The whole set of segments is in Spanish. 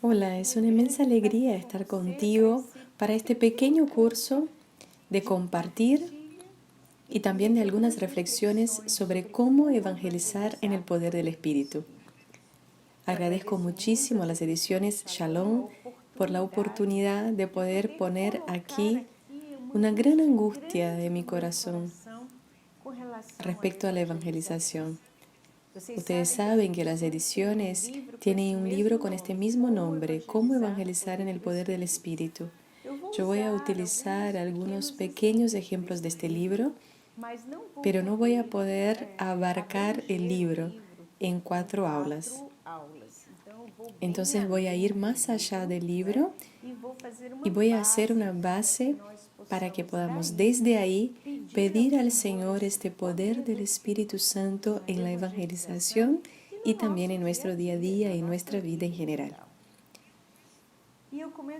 Hola, es una inmensa alegría estar contigo para este pequeño curso de compartir y también de algunas reflexiones sobre cómo evangelizar en el poder del Espíritu. Agradezco muchísimo a las ediciones Shalom por la oportunidad de poder poner aquí una gran angustia de mi corazón respecto a la evangelización. Ustedes saben que las ediciones tienen un libro con este mismo nombre, Cómo evangelizar en el poder del Espíritu. Yo voy a utilizar algunos pequeños ejemplos de este libro, pero no voy a poder abarcar el libro en 4 aulas. Entonces voy a ir más allá del libro y voy a hacer una base para que podamos desde ahí pedir al Señor este poder del Espíritu Santo en la evangelización y también en nuestro día a día y en nuestra vida en general.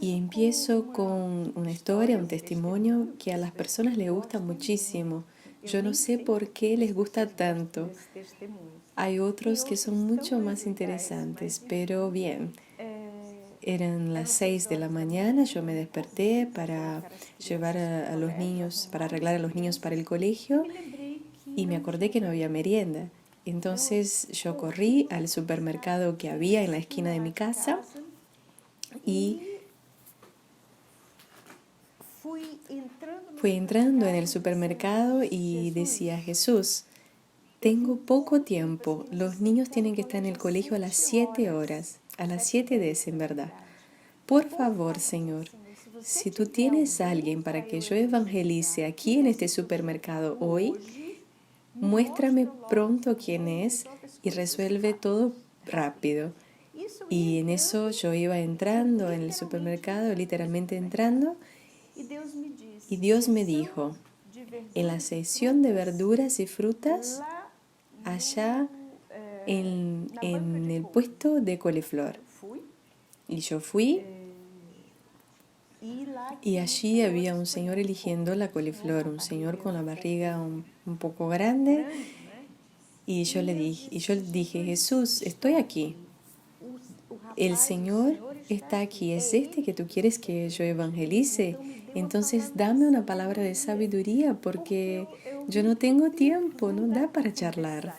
Y empiezo con una historia, un testimonio que a las personas les gusta muchísimo. Yo no sé por qué les gusta tanto. Hay otros que son mucho más interesantes, pero bien. Eran las 6 de la mañana, yo me desperté para llevar a los niños, para arreglar a los niños para el colegio y me acordé que no había merienda. Entonces yo corrí al supermercado que había en la esquina de mi casa y fui entrando en el supermercado y decía: Jesús, tengo poco tiempo, los niños tienen que estar en el colegio a las 7 horas, a las 7:10 en verdad. Por favor, Señor, si tú tienes a alguien para que yo evangelice aquí en este supermercado hoy, muéstrame pronto quién es y resuelve todo rápido. Y en eso yo iba entrando en el supermercado, literalmente entrando, y Dios me dijo, en la sección de verduras y frutas, allá en el puesto de coliflor. Y yo fui y allí había un señor eligiendo la coliflor, un señor con la barriga un poco grande. Y yo le dije, Jesús, estoy aquí. El Señor está aquí. ¿Es este que tú quieres que yo evangelice? Entonces dame una palabra de sabiduría porque yo no tengo tiempo, no da para charlar.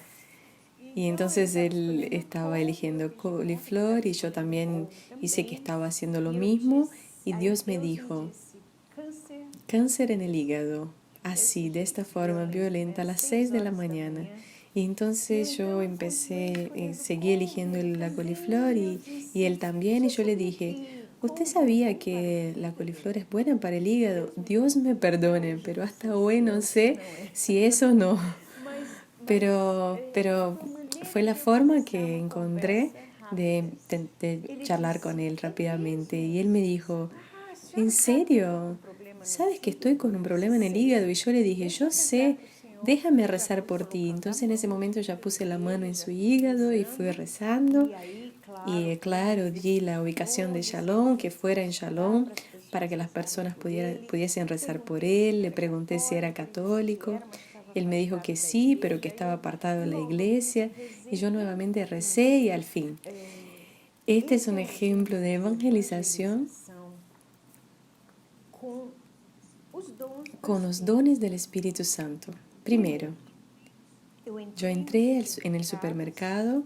Y entonces él estaba eligiendo coliflor y yo también hice que estaba haciendo lo mismo. Y Dios me dijo, cáncer en el hígado, así, de esta forma violenta, a las 6 de la mañana. Y entonces yo empecé, seguí eligiendo la coliflor y él también. Y yo le dije, ¿usted sabía que la coliflor es buena para el hígado? Dios me perdone, pero hasta hoy no sé si eso no. Pero fue la forma que encontré de charlar con él rápidamente. Y él me dijo, ¿en serio? ¿Sabes que estoy con un problema en el hígado? Y yo le dije, yo sé, déjame rezar por ti. Entonces en ese momento ya puse la mano en su hígado y fui rezando. Y claro, di la ubicación de Shalom, que fuera en Shalom, para que las personas pudiesen rezar por él. Le pregunté si era católico. Él me dijo que sí, pero que estaba apartado de la iglesia. Y yo nuevamente recé y al fin. Este es un ejemplo de evangelización con los dones del Espíritu Santo. Primero, yo entré en el supermercado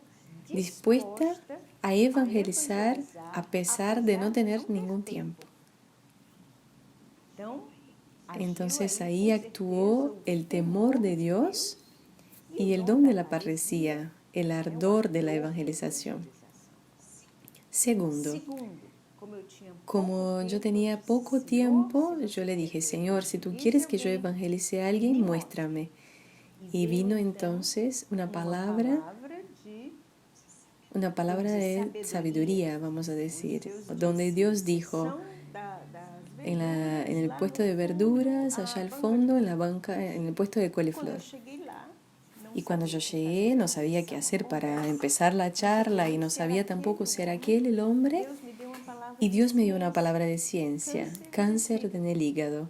dispuesta a evangelizar a pesar de no tener ningún tiempo. Entonces ahí actuó el temor de Dios y el don de la parresía, el ardor de la evangelización. Segundo, como yo tenía poco tiempo, yo le dije, Señor, si tú quieres que yo evangelice a alguien, muéstrame. Y vino entonces una palabra de sabiduría, vamos a decir, donde Dios dijo, en el puesto de verduras, allá al fondo, en la banca, en el puesto de coliflor. Y cuando yo llegué, no sabía qué hacer para empezar la charla y no sabía tampoco si era aquel el hombre. Y Dios me dio una palabra de ciencia, cáncer en el hígado.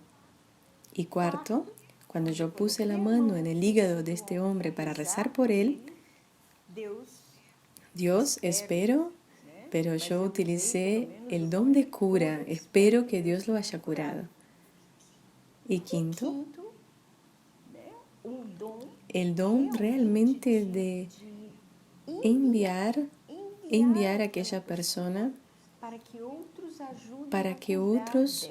Y cuarto, cuando yo puse la mano en el hígado de este hombre para rezar por él, Dios, espero, pero yo utilicé el don de cura. Espero que Dios lo haya curado. Y quinto, el don realmente de enviar a aquella persona para que otros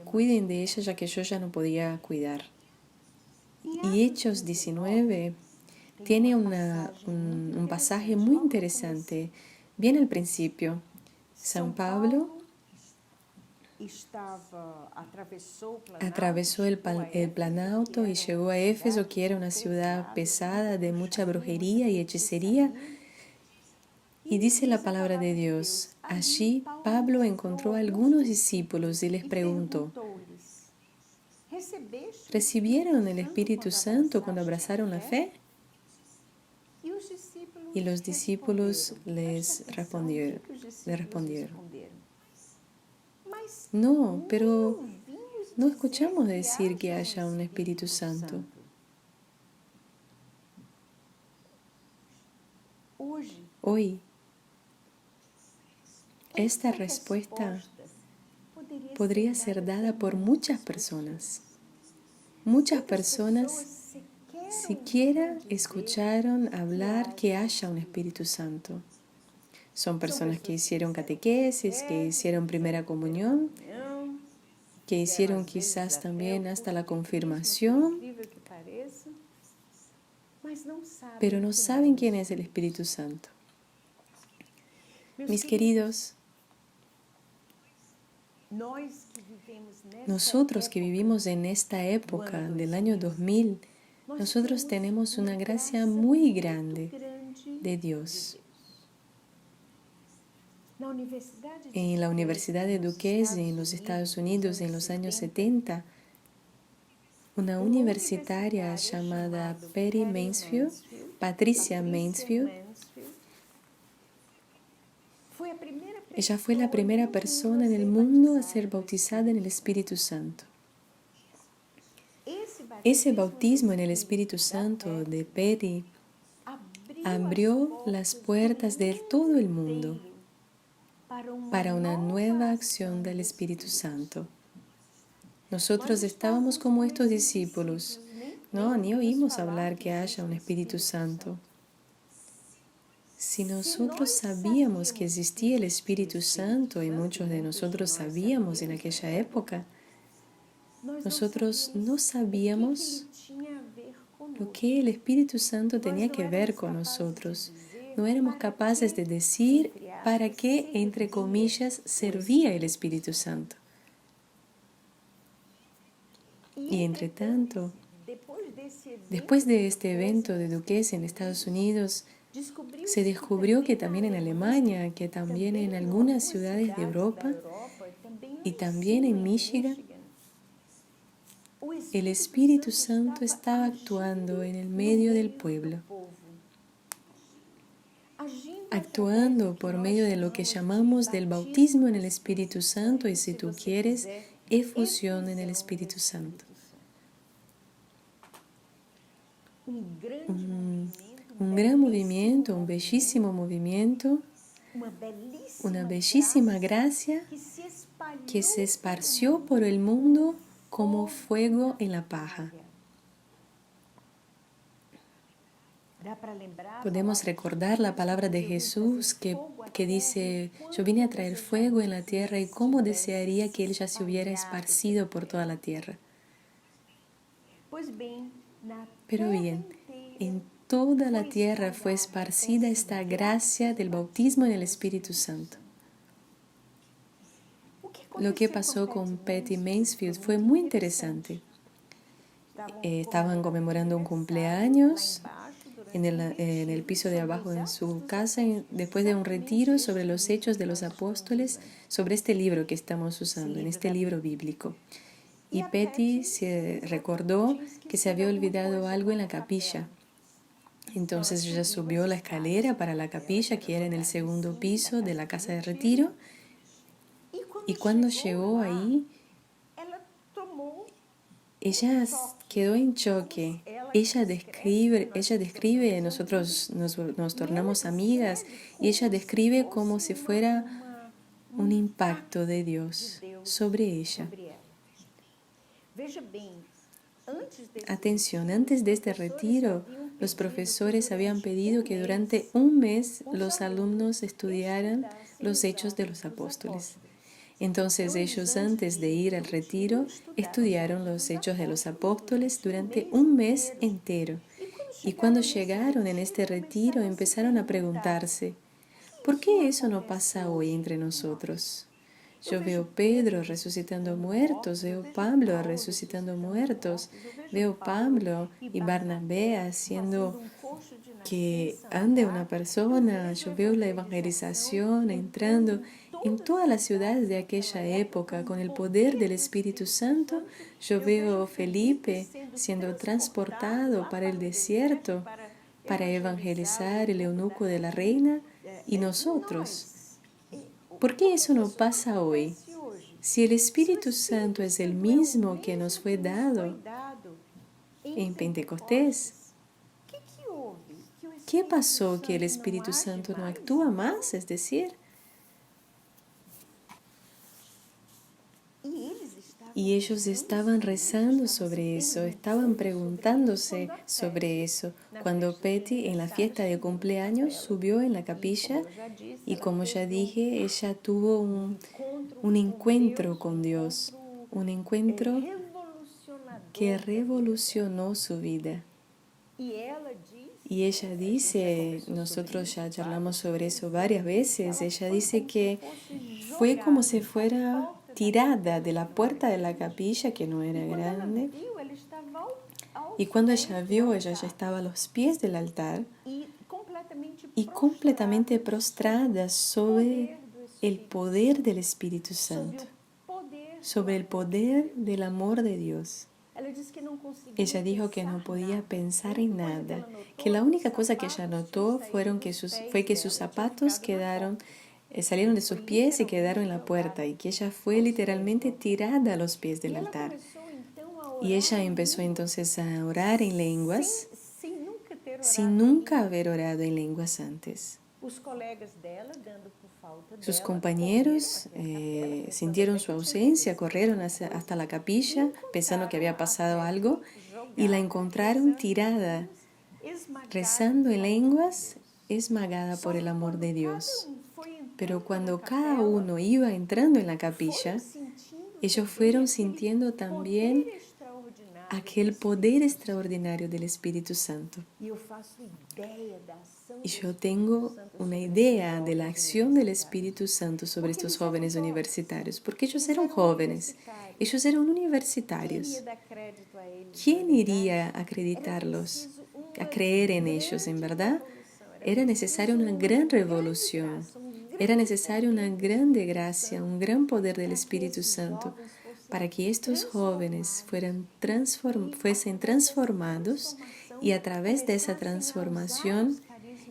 cuiden de ella, ya que yo ya no podía cuidar. Y Hechos 19 tiene un pasaje muy interesante. Bien al principio, San Pablo atravesó el Planalto y llegó a Éfeso, que era una ciudad pesada de mucha brujería y hechicería. Y dice la palabra de Dios, allí Pablo encontró a algunos discípulos y les preguntó, ¿recibieron el Espíritu Santo cuando abrazaron la fe? Y los discípulos le respondieron, no, pero no escuchamos decir que haya un Espíritu Santo. Hoy, esta respuesta podría ser dada por muchas personas. Muchas personas siquiera escucharon hablar que haya un Espíritu Santo. Son personas que hicieron catequesis, que hicieron primera comunión, que hicieron quizás también hasta la confirmación, pero no saben quién es el Espíritu Santo. Mis queridos, nosotros que vivimos en esta época del año 2000, nosotros tenemos una gracia muy grande de Dios. En la Universidad de Duquesne, en los Estados Unidos, en los años 70, una universitaria llamada Patricia Mansfield, ella fue la primera persona en el mundo a ser bautizada en el Espíritu Santo. Ese bautismo en el Espíritu Santo de Patty abrió las puertas de todo el mundo para una nueva acción del Espíritu Santo. Nosotros estábamos como estos discípulos, no, ni oímos hablar que haya un Espíritu Santo. Si nosotros sabíamos que existía el Espíritu Santo, y muchos de nosotros sabíamos en aquella época, nosotros no sabíamos lo que el Espíritu Santo tenía que ver con nosotros. No éramos capaces de decir para qué, entre comillas, servía el Espíritu Santo. Y entre tanto, después de este evento de Duquesne en Estados Unidos, se descubrió que también en Alemania, que también en algunas ciudades de Europa y también en Michigan, el Espíritu Santo estaba actuando en el medio del pueblo, actuando por medio de lo que llamamos del bautismo en el Espíritu Santo y, si tú quieres, efusión en el Espíritu Santo. Un gran movimiento, un bellísimo movimiento, una bellísima gracia que se esparció por el mundo como fuego en la paja. Podemos recordar la palabra de Jesús que dice, yo vine a traer fuego en la tierra y cómo desearía que Él ya se hubiera esparcido por toda la tierra. Pero bien, en toda la tierra fue esparcida esta gracia del bautismo en el Espíritu Santo. Lo que pasó con Patty Mansfield fue muy interesante. Estaban conmemorando un cumpleaños en el piso de abajo de su casa, después de un retiro sobre los hechos de los apóstoles, sobre este libro que estamos usando, en este libro bíblico. Y Patty se recordó que se había olvidado algo en la capilla. Entonces ella subió la escalera para la capilla, que era en el segundo piso de la casa de retiro. Y cuando llegó ahí, Ella quedó en choque. Ella describe, nosotros nos tornamos amigas y ella describe como si fuera un impacto de Dios sobre ella. Atención, antes de este retiro, los profesores habían pedido que durante un mes los alumnos estudiaran los Hechos de los Apóstoles. Entonces ellos, antes de ir al retiro, estudiaron los Hechos de los Apóstoles durante un mes entero. Y cuando llegaron en este retiro, empezaron a preguntarse, ¿por qué eso no pasa hoy entre nosotros? Yo veo Pedro resucitando muertos, veo Pablo resucitando muertos, veo Pablo y Barnabé haciendo que ande una persona, yo veo la evangelización entrando en todas las ciudades de aquella época con el poder del Espíritu Santo. Yo veo Felipe siendo transportado para el desierto para evangelizar el eunuco de la reina y nosotros. ¿Por qué eso no pasa hoy? Si el Espíritu Santo es el mismo que nos fue dado en Pentecostés, ¿qué pasó que el Espíritu Santo no actúa más? Es decir, y ellos estaban rezando sobre eso, estaban preguntándose sobre eso. Cuando Petty en la fiesta de cumpleaños subió en la capilla y como ya dije, ella tuvo un encuentro con Dios, un encuentro que revolucionó su vida. Y ella dice, nosotros ya charlamos sobre eso varias veces, ella dice que fue como si fuera tirada de la puerta de la capilla, que no era grande, y cuando ella vio, ella ya estaba a los pies del altar y completamente prostrada sobre el poder del Espíritu Santo, sobre el poder del amor de Dios. Ella dijo que no podía pensar en nada, que la única cosa que ella notó fue que sus zapatos salieron de sus pies y quedaron en la puerta, y que ella fue literalmente tirada a los pies del altar. Y ella empezó entonces a orar en lenguas, sin nunca haber orado en lenguas antes. Sus compañeros sintieron su ausencia, corrieron hasta la capilla pensando que había pasado algo y la encontraron tirada, rezando en lenguas, esmagada por el amor de Dios. Pero cuando cada uno iba entrando en la capilla, ellos fueron sintiendo también aquel poder extraordinario del Espíritu Santo. Y yo tengo una idea de la acción del Espíritu Santo sobre estos jóvenes universitarios, porque ellos eran jóvenes, ellos eran universitarios. ¿Quién iría a acreditarlos, a creer en ellos, en verdad? Era necesaria una gran revolución, era necesaria una grande gracia, un gran poder del Espíritu Santo para que estos jóvenes fuesen transformados y a través de esa transformación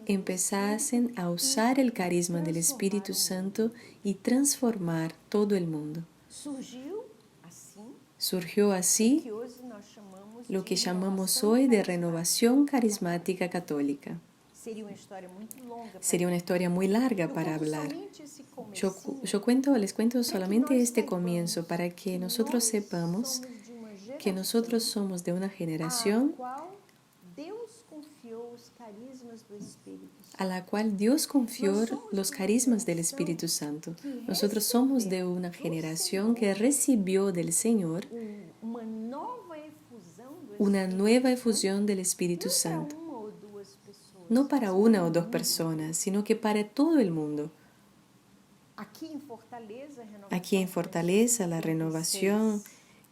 empezasen a usar el carisma del Espíritu Santo y transformar todo el mundo. Surgió así lo que llamamos hoy de renovación carismática católica. Sería una historia muy larga para hablar. Les cuento solamente este comienzo para que nosotros sepamos que nosotros somos de una generación a la cual Dios confió los carismas del Espíritu Santo. Nosotros somos de una generación que recibió del Señor una nueva efusión del Espíritu Santo. No para una o dos personas, sino que para todo el mundo. Aquí en Fortaleza, la renovación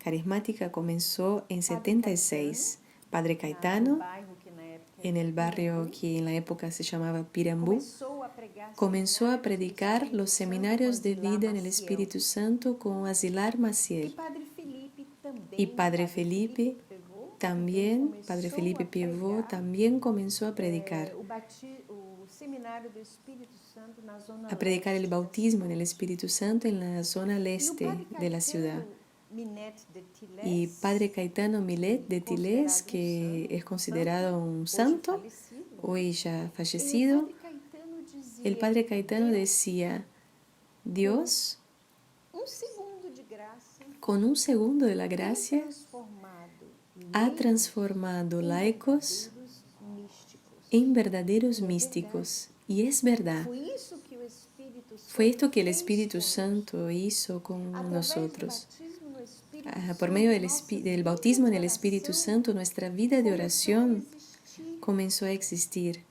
carismática comenzó en 76. Padre Caetano, en el barrio que en la época se llamaba Pirambú, comenzó a predicar los seminarios de vida en el Espíritu Santo con Asilar Maciel. Y Padre Felipe Pivot también comenzó a predicar el bautismo en el Espíritu Santo en la zona leste de la ciudad. y Padre Caetano Millet de Tilés, que es considerado un santo, hoy ya fallecido. El Padre Caetano decía, Dios, con un segundo de la gracia, ha transformado laicos en verdaderos místicos. Y es verdad. Fue esto que el Espíritu Santo hizo con nosotros. Por medio del bautismo en el Espíritu Santo, nuestra vida de oración comenzó a existir.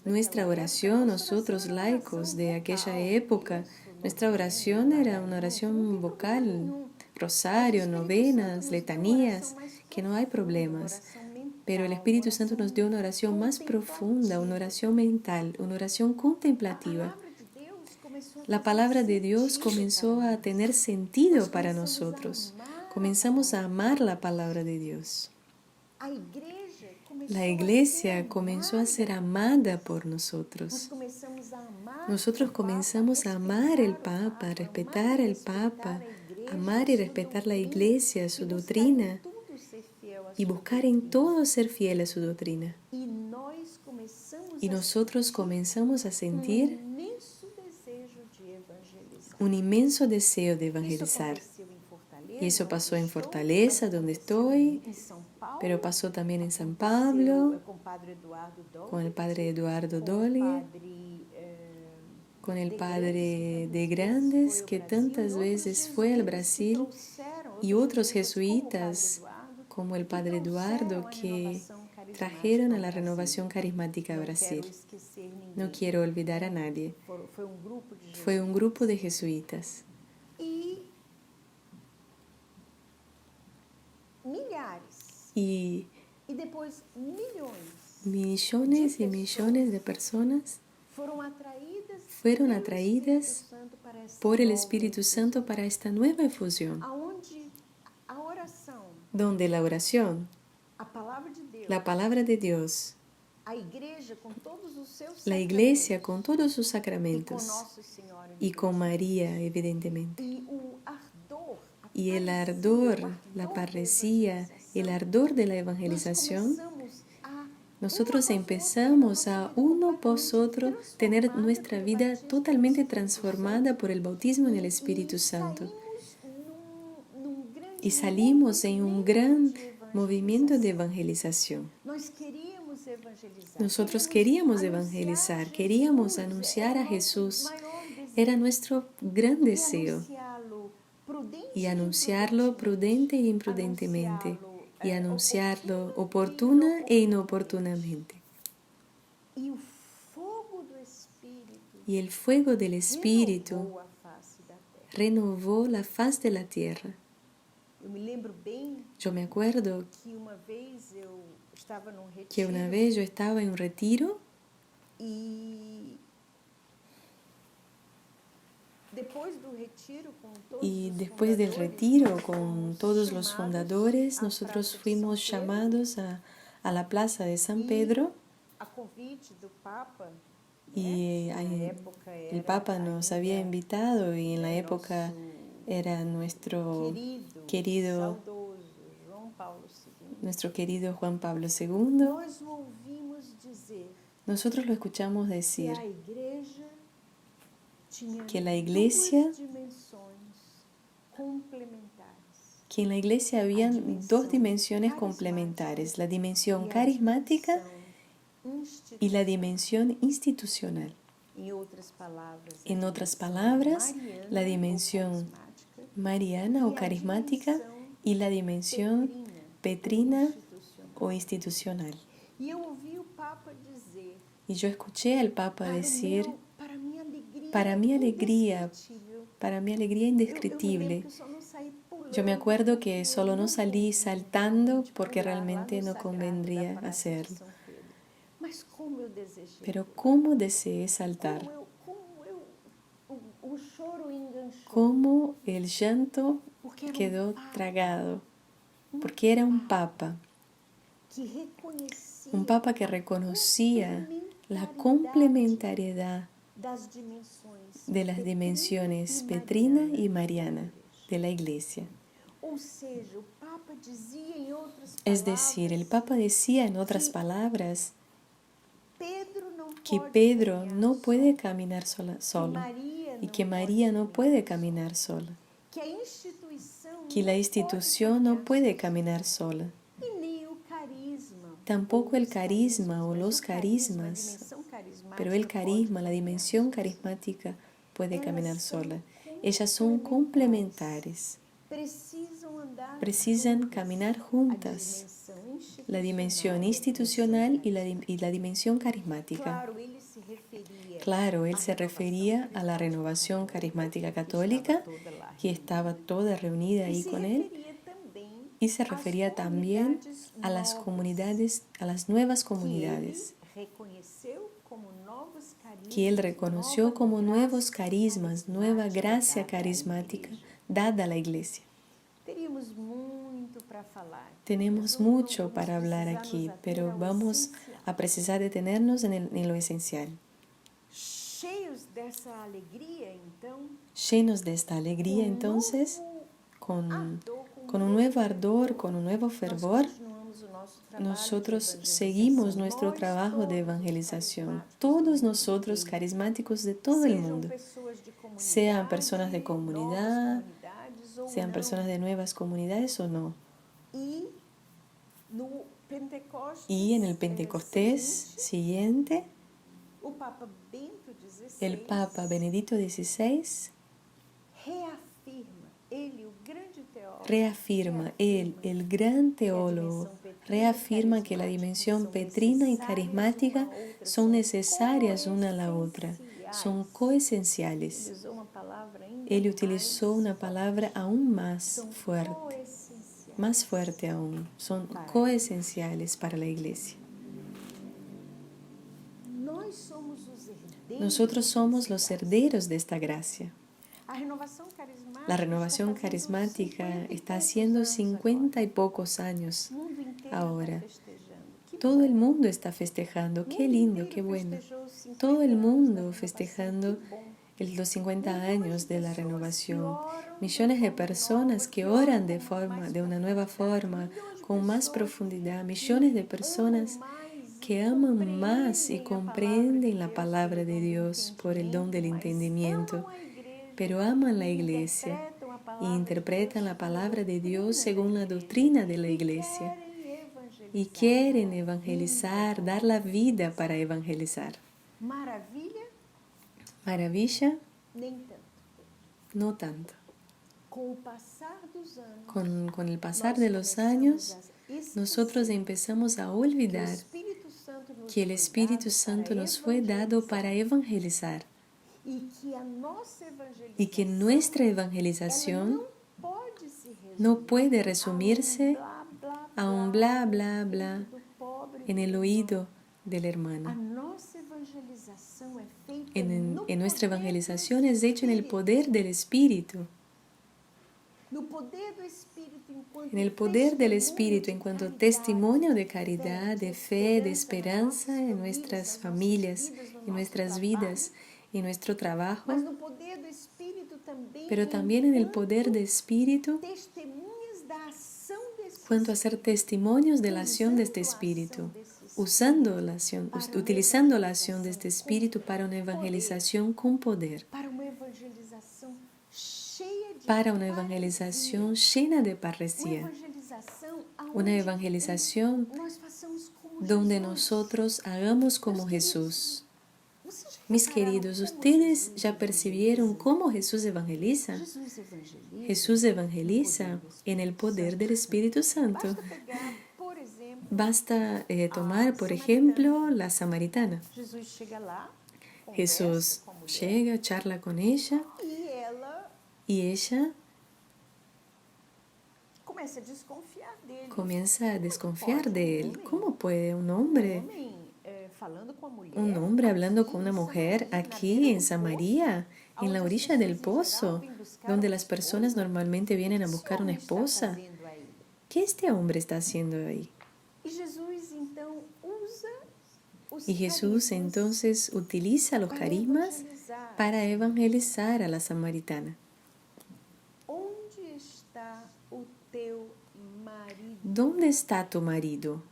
Nuestra oración, nosotros laicos de aquella época, nuestra oración era una oración vocal, rosario, novenas, letanías, que no hay problemas. Pero el Espíritu Santo nos dio una oración más profunda, una oración mental, una oración contemplativa. La palabra de Dios comenzó a tener sentido para nosotros. Comenzamos a amar la palabra de Dios. La iglesia comenzó a ser amada por nosotros. Nosotros comenzamos a amar el Papa, a respetar al Papa, amar y respetar la iglesia, su doctrina, y buscar en todo ser fiel a su doctrina. Y nosotros comenzamos a sentir un inmenso deseo de evangelizar. Y eso pasó en Fortaleza, donde estoy, pero pasó también en San Pablo, con el padre Eduardo Dolly, con el padre de Grandes, que tantas veces fue al Brasil, y otros jesuitas, como el padre Eduardo, que trajeron a la renovación carismática a Brasil. No quiero olvidar a nadie. Fue un grupo de jesuitas. Y millones y millones de personas fueron atraídas por el Espíritu Santo para esta nueva efusión, donde la oración, la palabra de Dios, la iglesia con todos sus sacramentos y con María, evidentemente, y el ardor, la parresía, el ardor de la evangelización, nosotros empezamos a uno por otro tener nuestra vida totalmente transformada por el bautismo en el Espíritu Santo. Y salimos en un gran movimiento de evangelización. Nosotros queríamos evangelizar, queríamos anunciar a Jesús. Era nuestro gran deseo. Y anunciarlo prudente e imprudentemente. Y anunciarlo oportuna e inoportunamente. Y el fuego del Espíritu renovó la faz de la tierra. Yo me acuerdo que una vez yo estaba en un retiro y después del retiro con todos los fundadores, nosotros fuimos llamados a la plaza de San Pedro y el Papa nos había invitado y en la época era nuestro querido Juan Pablo II. Nosotros lo escuchamos decir que en la iglesia habían dos dimensiones complementares, la dimensión carismática y la dimensión institucional. En otras palabras, la dimensión mariana o carismática y la dimensión petrina o institucional. Y yo escuché al Papa decir, para mi alegría indescriptible, yo me acuerdo que solo no salí saltando porque realmente no convendría hacerlo. Pero cómo deseé saltar, cómo el llanto quedó tragado, porque era un papa que reconocía la complementariedad de las dimensiones petrina y mariana. de la iglesia. Ou seja, o Papa dizia em outras Es decir, el Papa decía en otras palabras Pedro não que pode Pedro caminhar no puede só, caminar que solo Maria y não que pode María no caminhar puede só, caminar sola, que a instituição que la não pode institución no caminhar puede só, caminar sola. e nem o carisma, Tampoco ou el os carisma o mas los o carisma, a carismas, dimensão pero el carismática carisma, pode la caminhar dimensión só. carismática puede Elas caminar são sola. Ellas son complementares, precisam andar precisan juntas. caminar A juntas. dimensão La dimensión institucional institucional y la dimensión carismática. Claro, ele se referia Claro, él à se refería a la renovación carismática católica, que estaba toda reunida ahí con él, y se refería también a las comunidades, a las nuevas comunidades, que él reconoció como nuevos carismas, nueva gracia carismática dada a la iglesia. Tenemos mucho para hablar aquí, pero vamos a precisar detenernos en lo esencial. Llenos de esta alegría, entonces, con un nuevo ardor, con un nuevo fervor, nosotros seguimos nuestro trabajo de evangelización. Todos nosotros, carismáticos de todo el mundo, sean personas de comunidad, sean personas de nuevas comunidades o no. Y en el Pentecostés siguiente, el Papa Benedicto XVI reafirma, él, el gran teólogo, reafirma que la dimensión petrina y carismática son necesarias una a la otra, son coesenciales. Él utilizó una palabra aún más fuerte aún, son coesenciales para la iglesia. Nosotros somos los herederos de esta gracia. La renovación carismática está haciendo 50 y pocos años ahora. Todo el mundo está festejando. Qué lindo, qué bueno. Todo el mundo festejando los 50 años de la renovación. Millones de personas que oran de una nueva forma, con más profundidad. Millones de personas que aman más y comprenden la palabra de Dios por el don del entendimiento, pero aman la iglesia y interpretan la palabra de Dios según la doctrina de la iglesia y quieren evangelizar, dar la vida para evangelizar. Maravilla, no tanto. Con el pasar de los años, nosotros empezamos a olvidar que el Espíritu Santo nos fue dado para evangelizar y que nuestra evangelización no puede resumirse a un bla, bla, bla en el oído del hermano. En nuestra evangelización es hecho en el poder del Espíritu. En el poder del Espíritu en cuanto testimonio de caridad, de fe, de esperanza en nuestras familias, en nuestras vidas, en nuestro trabajo, pero también en el poder del Espíritu cuanto a ser testimonios de la acción de este Espíritu, utilizando la acción de este Espíritu para una evangelización con poder, para una evangelización llena de parresía, una evangelización donde nosotros hagamos como Jesús. Mis queridos, ¿ustedes ya percibieron cómo Jesús evangeliza? Jesús evangeliza en el poder del Espíritu Santo. Basta tomar, por ejemplo, la samaritana. Jesús llega, charla con ella y ella comienza a desconfiar de él. ¿Cómo puede un hombre hablando con una mujer aquí en Samaria, en la orilla del pozo, donde las personas normalmente vienen a buscar una esposa? ¿Qué este hombre está haciendo ahí? Y Jesús entonces utiliza los carismas para evangelizar a la samaritana. ¿dónde está tu marido?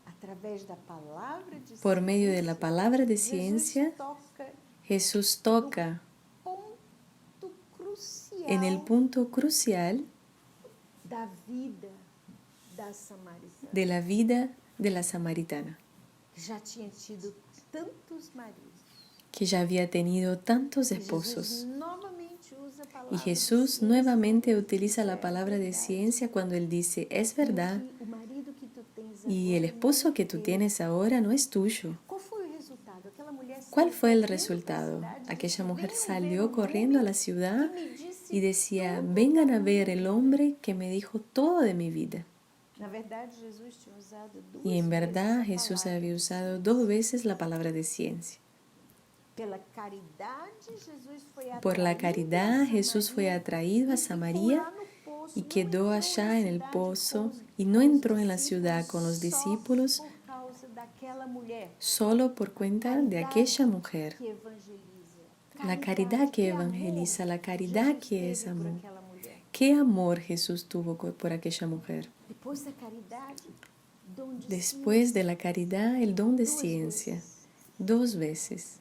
Através da palavra de Por medio de la ciência, palabra de Jesus ciencia, toca Jesús toca ponto en el crucial punto crucial da vida da samaritana, de la vida de la samaritana, que já tinha tido tantos maridos. que ya había tenido tantos E Jesus esposos. novamente usa a Y palavra Jesús de ciência nuevamente quando utiliza diz, la "É palabra de verdade". ciencia cuando Él dice, es verdad, E que o marido que tu tens y el agora esposo não é que tú teu. tienes ahora no es tuyo. Qual foi o resultado? Aquela mulher ¿Cuál saiu fue el correndo para a resultado? cidade e Aquella disse, mujer "Venham ver salió um corriendo a homem la ciudad que me disse y decía, tudo vengan da a ver minha el vida". hombre que me dijo todo de mi vida. Na verdade, Jesus tinha usado Y en duas vezes verdad a Jesús palavra había de usado ciência. 2 veces la palabra de ciencia. Pela caridade, Jesus foi Por la atraído caridad a Jesús fue Samaria atraído e a ficou Samaria lá no poço, y não quedó entrou na allá en el cidade pozo y com no os entró en la discípulos ciudad con los só discípulos por causa daquela mulher. solo por cuenta de aquella mujer. Que evangeliza. La caridad que amor evangeliza, la caridad Jesus que es teve por amor. aquela mulher. ¿Qué amor Jesús tuvo por aquella mujer? Depois da caridade, dom de Después de la caridad, el don de Duas ciencia. vezes. 2 veces.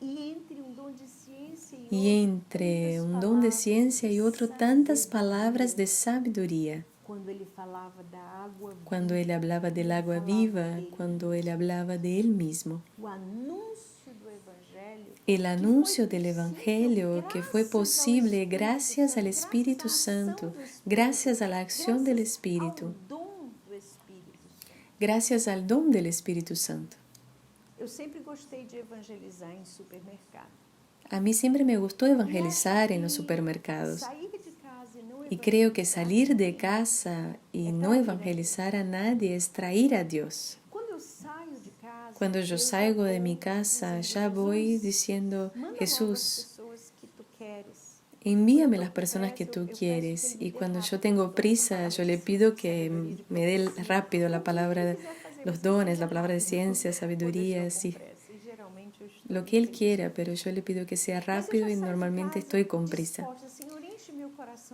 E entre um dom de ciência e Y entre un don de ciencia y otro, tantas palabras de sabiduría. Quando ele falava da água Cuando Él hablaba del agua viva, cuando Él hablaba de Él mismo. o anúncio do evangelho, El anuncio del Evangelio que fue posible gracias al Espíritu Santo, gracias a la acción del Espíritu, ao dom do Espírito Santo. gracias al don del Espíritu Santo. Eu sempre gostei de evangelizar em supermercado. A mí siempre me gustó evangelizar en los supermercados. Sair de casa e não Y creo que salir de casa y no evangelizar a nadie es traer a Dios. Quando eu saio de casa, Cuando yo salgo de mi casa, ya voy diciendo, manda logo as Jesús, pessoas que tu queres. envíame las personas que tú quieres. Y cuando yo tengo prisa, yo le pido que me dé rápido la palabra, los dones, la palabra de ciencia, sabiduría, sí, lo que Él quiera, pero yo le pido que sea rápido y normalmente estoy con prisa.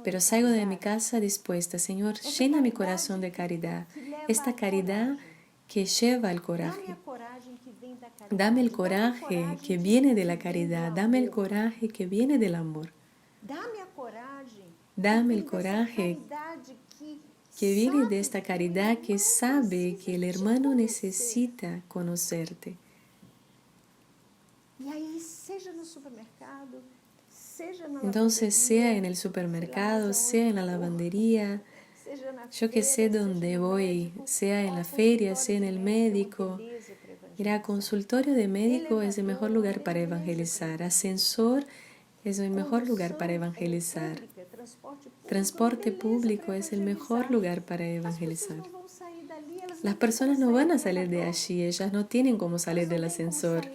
Pero salgo de mi casa dispuesta, Señor, llena mi corazón de caridad, esta caridad que lleva al coraje. Dame el coraje que viene de la caridad, dame el coraje que viene del amor. Dame el coraje que viene de esta caridad que sabe que el hermano necesita conocerte. Entonces, sea en el supermercado, sea en la lavandería, yo que sé dónde voy, sea en la feria, sea en el médico. Mira, consultorio de médico es el mejor lugar para evangelizar. Ascensor es el mejor lugar para evangelizar. Transporte público es el mejor lugar para evangelizar. Las personas no van a salir de allí, ellas no tienen cómo salir del ascensor,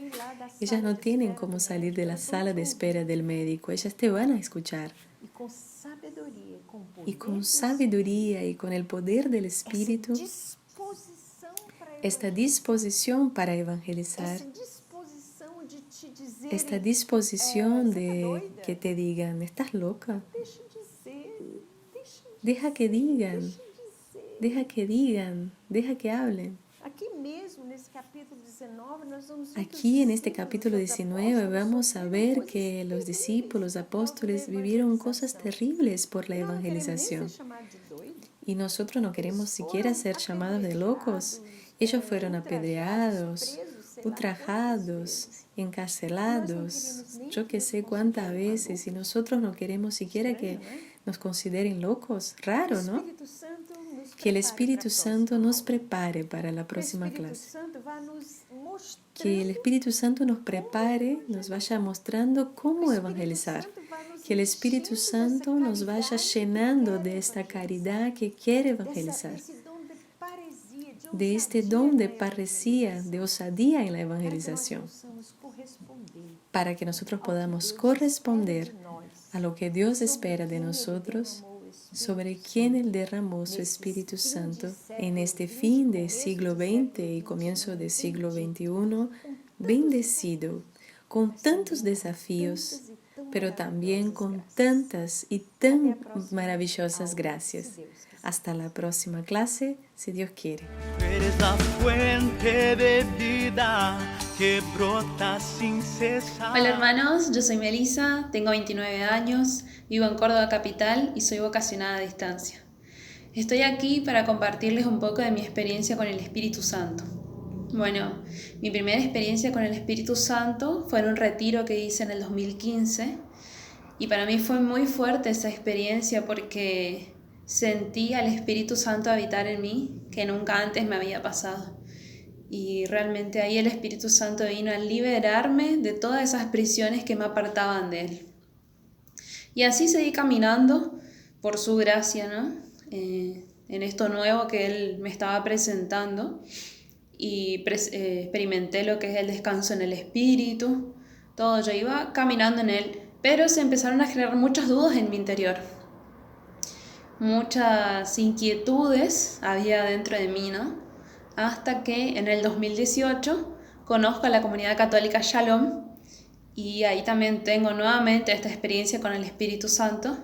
ellas no tienen cómo salir de la sala de espera del médico, ellas te van a escuchar. Y con sabiduría y con el poder del Espíritu, esta disposición para evangelizar, esta disposición de que te digan, ¿estás loca? Deja que digan, deja que digan, deja que hablen. Aquí en este capítulo 19 vamos a ver que los discípulos, apóstoles vivieron cosas terribles por la evangelización. Y nosotros no queremos siquiera ser llamados de locos. Ellos fueron apedreados, ultrajados, encarcelados, yo que sé cuántas veces, y nosotros no queremos siquiera que nos consideren locos. Raro, ¿no? Que el Espíritu Santo nos prepare para la próxima clase. Que el Espíritu Santo nos prepare, nos vaya mostrando cómo evangelizar. Que el Espíritu Santo nos vaya llenando de esta caridad que quiere evangelizar. De este don de parresía, de osadía en la evangelización. Para que nosotros podamos corresponder a lo que Dios espera de nosotros, sobre quien Él derramó su Espíritu Santo en este fin del siglo XX y comienzo del siglo XXI, bendecido, con tantos desafíos, pero también con tantas y tan maravillosas gracias. Hasta la próxima clase, si Dios quiere. Eres la fuente de vida que brota sin cesar. Hola hermanos, yo soy Melissa, tengo 29 años, vivo en Córdoba capital y soy vocacionada a distancia. Estoy aquí para compartirles un poco de mi experiencia con el Espíritu Santo. Bueno, mi primera experiencia con el Espíritu Santo fue en un retiro que hice en el 2015 y para mí fue muy fuerte esa experiencia porque sentí al Espíritu Santo habitar en mí que nunca antes me había pasado. Y realmente ahí el Espíritu Santo vino a liberarme de todas esas prisiones que me apartaban de Él. Y así seguí caminando por su gracia, ¿no? En esto nuevo que Él me estaba presentando. Y experimenté lo que es el descanso en el Espíritu. Todo, yo iba caminando en Él, pero se empezaron a generar muchas dudas en mi interior. Muchas inquietudes había dentro de mí, ¿no? Hasta que en el 2018 conozco a la comunidad católica Shalom y ahí también tengo nuevamente esta experiencia con el Espíritu Santo,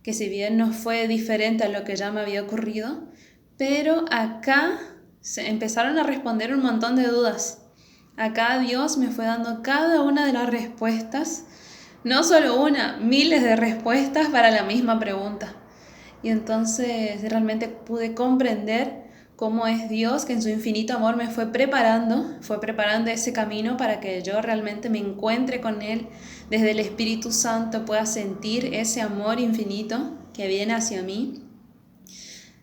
que si bien no fue diferente a lo que ya me había ocurrido, pero acá se empezaron a responder un montón de dudas. Acá Dios me fue dando cada una de las respuestas, no solo una, miles de respuestas para la misma pregunta. Y entonces realmente pude comprender cómo es Dios que en su infinito amor me fue preparando ese camino para que yo realmente me encuentre con Él, desde el Espíritu Santo pueda sentir ese amor infinito que viene hacia mí,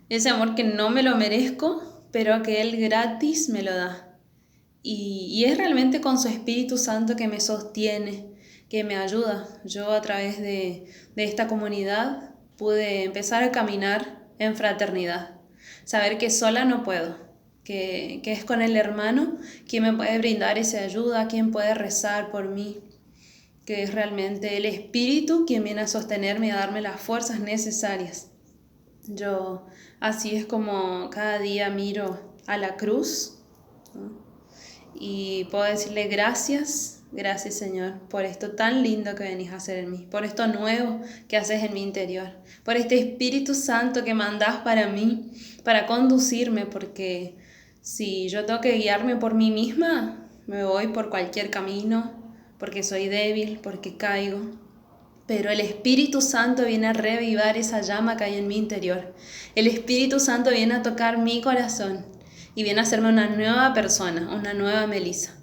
ese amor que no me lo merezco, pero que Él gratis me lo da. Y es realmente con su Espíritu Santo que me sostiene, que me ayuda. Yo a través de esta comunidad pude empezar a caminar en fraternidad, saber que sola no puedo, que es con el hermano quien me puede brindar esa ayuda, quien puede rezar por mí, que es realmente el Espíritu quien viene a sostenerme y a darme las fuerzas necesarias. Yo así es como cada día miro a la cruz, ¿no? Y puedo decirle gracias Señor por esto tan lindo que venís a hacer en mí, por esto nuevo que haces en mi interior, por este Espíritu Santo que mandás para mí, para conducirme, porque si yo tengo que guiarme por mí misma, me voy por cualquier camino, porque soy débil, porque caigo. Pero el Espíritu Santo viene a reavivar esa llama que hay en mi interior. El Espíritu Santo viene a tocar mi corazón y viene a hacerme una nueva persona, una nueva Melissa.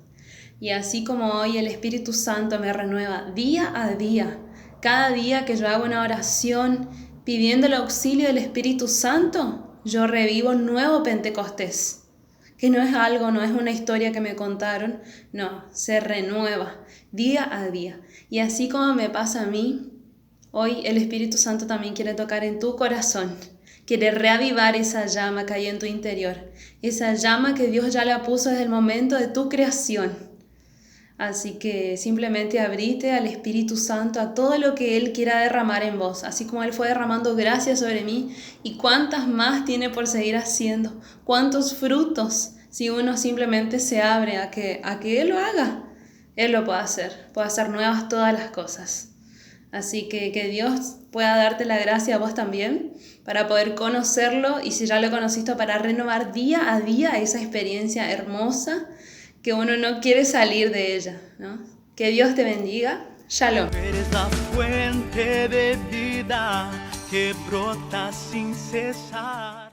Y así como hoy el Espíritu Santo me renueva día a día, cada día que yo hago una oración pidiendo el auxilio del Espíritu Santo, yo revivo un nuevo Pentecostés, que no es una historia que me contaron, no, se renueva día a día. Y así como me pasa a mí, hoy el Espíritu Santo también quiere tocar en tu corazón, quiere reavivar esa llama que hay en tu interior, esa llama que Dios ya la puso desde el momento de tu creación. Así que simplemente abrite al Espíritu Santo, a todo lo que Él quiera derramar en vos, así como Él fue derramando gracia sobre mí y cuántas más tiene por seguir haciendo, cuántos frutos si uno simplemente se abre a que Él lo haga. Él lo puede hacer nuevas todas las cosas. Así que Dios pueda darte la gracia a vos también para poder conocerlo y si ya lo conociste para renovar día a día esa experiencia hermosa que uno no quiere salir de ella, ¿no? Que Dios te bendiga. Shalom. Eres la fuente de vida que brota sin cesar.